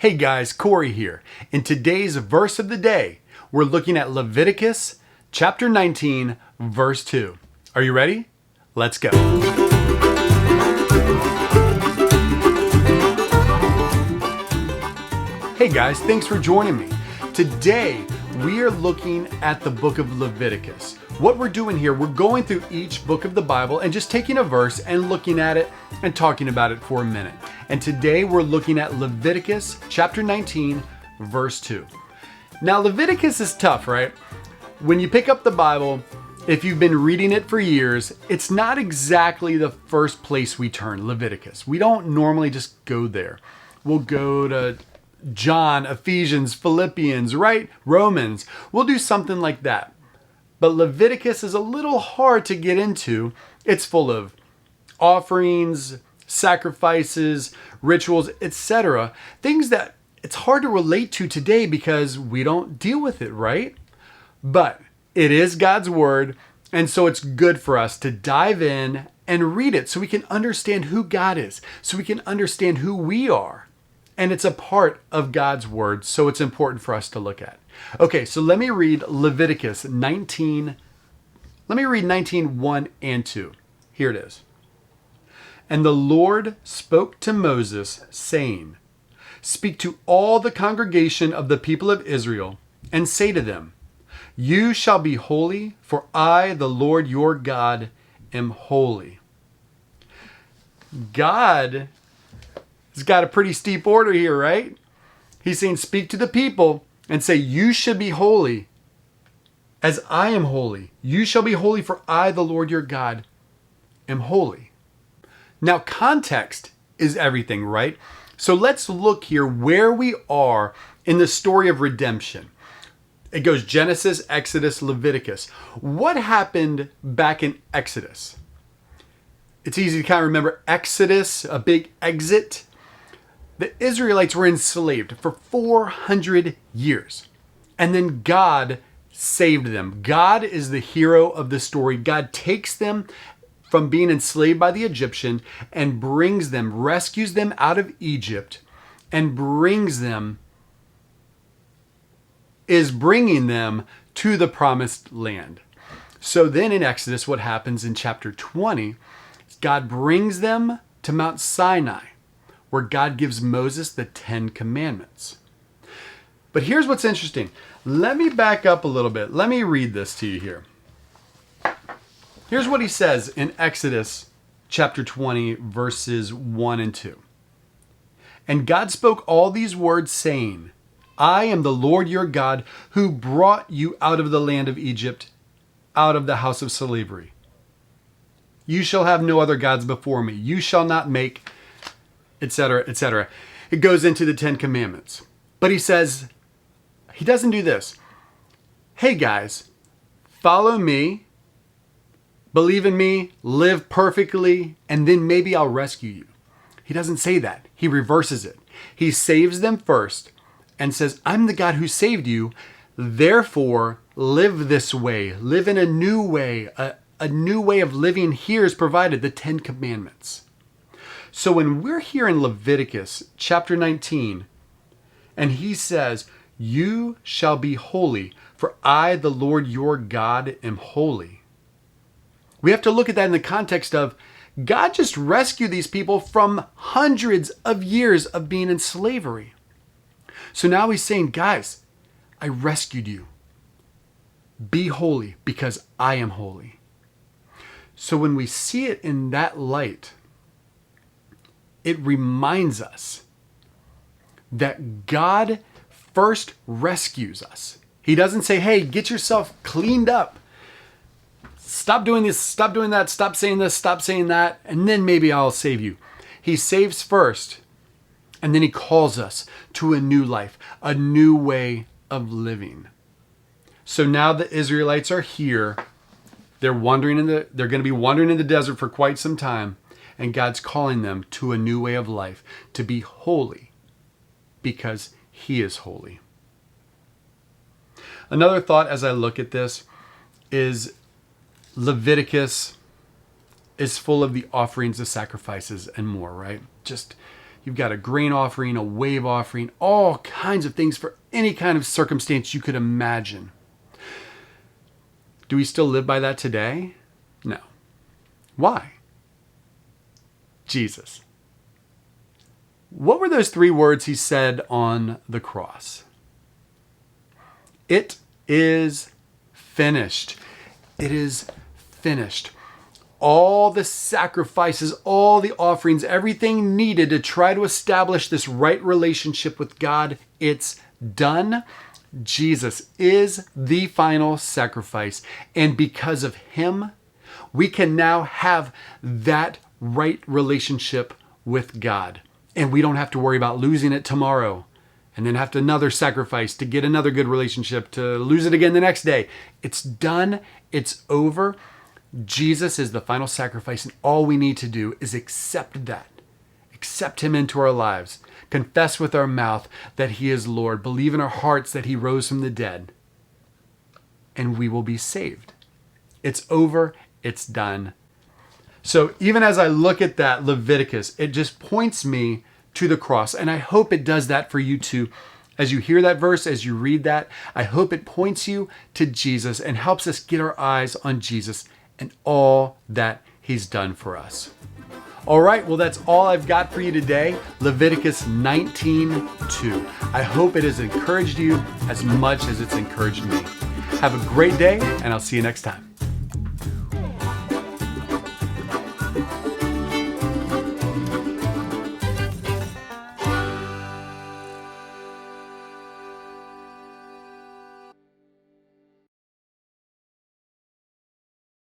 Hey guys, Corey here. In today's verse of the day, we're looking at Leviticus chapter 19, verse 2. Are you ready? Let's go. Hey guys, thanks for joining me. Today, we are looking at the book of Leviticus. What we're doing here, we're going through each book of the Bible and just taking a verse and looking at it and talking about it for a minute. And today we're looking at Leviticus chapter 19, verse 2. Now, Leviticus is tough, right? When you pick up the Bible, if you've been reading it for years, it's not exactly the first place we turn, Leviticus. We don't normally just go there. We'll go to John, Ephesians, Philippians, right? Romans. We'll do something like that. But Leviticus is a little hard to get into. It's full of offerings, sacrifices, rituals, etc. Things that it's hard to relate to today because we don't deal with it, right? But it is God's word, and so it's good for us to dive in and read it so we can understand who God is, so we can understand who we are. And it's a part of God's word, so it's important for us to look at. Okay, so let me read Leviticus 19. Let me read 19:1 and 2. Here it is. And the Lord spoke to Moses, saying, Speak to all the congregation of the people of Israel, and say to them, You shall be holy, for I, the Lord your God, am holy. God has got a pretty steep order here, right? He's saying, speak to the people and say, you should be holy as I am holy. You shall be holy, for I, the Lord your God, am holy. Now, context is everything, right? So let's look here where we are in the story of redemption. It goes Genesis, Exodus, Leviticus. What happened back in Exodus? It's easy to kind of remember Exodus, a big exit. The Israelites were enslaved for 400 years. And then God saved them. God is the hero of the story. God takes them from being enslaved by the Egyptian and brings them, rescues them out of Egypt, and is bringing them to the promised land. So then in Exodus, what happens in chapter 20, God brings them to Mount Sinai, where God gives Moses the 10 Commandments. But here's what's interesting. Let me back up a little bit. Let me read this to you here. Here's what he says in Exodus chapter 20, verses 1 and 2. And God spoke all these words, saying, I am the Lord your God, who brought you out of the land of Egypt, out of the house of slavery. You shall have no other gods before me. You shall not make, etc., etc. It goes into the 10 Commandments. But he says, he doesn't do this. Hey guys, follow me, believe in me, live perfectly, and then maybe I'll rescue you. He doesn't say that. He reverses it. He saves them first and says, I'm the God who saved you. Therefore, live this way. Live in a new way. A new way of living here is provided, the 10 Commandments. So when we're here in Leviticus chapter 19, and he says, you shall be holy, for I, the Lord your God, am holy. We have to look at that in the context of God just rescued these people from hundreds of years of being in slavery. So now he's saying, guys, I rescued you. Be holy because I am holy. So when we see it in that light, it reminds us that God first rescues us. He doesn't say, hey, get yourself cleaned up. Stop doing this, stop doing that, stop saying this, stop saying that, and then maybe I'll save you. He saves first, and then he calls us to a new life, a new way of living. So now the Israelites are here. They're going to be wandering in the desert for quite some time. And God's calling them to a new way of life, to be holy because he is holy. Another thought as I look at this is Leviticus is full of the offerings, the sacrifices, and more, right? Just You've got a grain offering, a wave offering, all kinds of things for any kind of circumstance you could imagine. Do we still live by that today? No. Why? Jesus. What were those 3 words he said on the cross? It is finished. It is finished. All the sacrifices, all the offerings, everything needed to try to establish this right relationship with God, it's done. Jesus is the final sacrifice. And because of him, we can now have that right relationship with God. And we don't have to worry about losing it tomorrow and then have to another sacrifice to get another good relationship, to lose it again the next day. It's done. It's over. Jesus is the final sacrifice, and all we need to do is accept that. Accept him into our lives. Confess with our mouth that he is Lord. Believe in our hearts that he rose from the dead. And we will be saved. It's over. It's done. So even as I look at that Leviticus, it just points me to the cross. And I hope it does that for you too. As you hear that verse, as you read that, I hope it points you to Jesus and helps us get our eyes on Jesus and all that he's done for us. All right, well, that's all I've got for you today. Leviticus 19:2. I hope it has encouraged you as much as it's encouraged me. Have a great day, and I'll see you next time.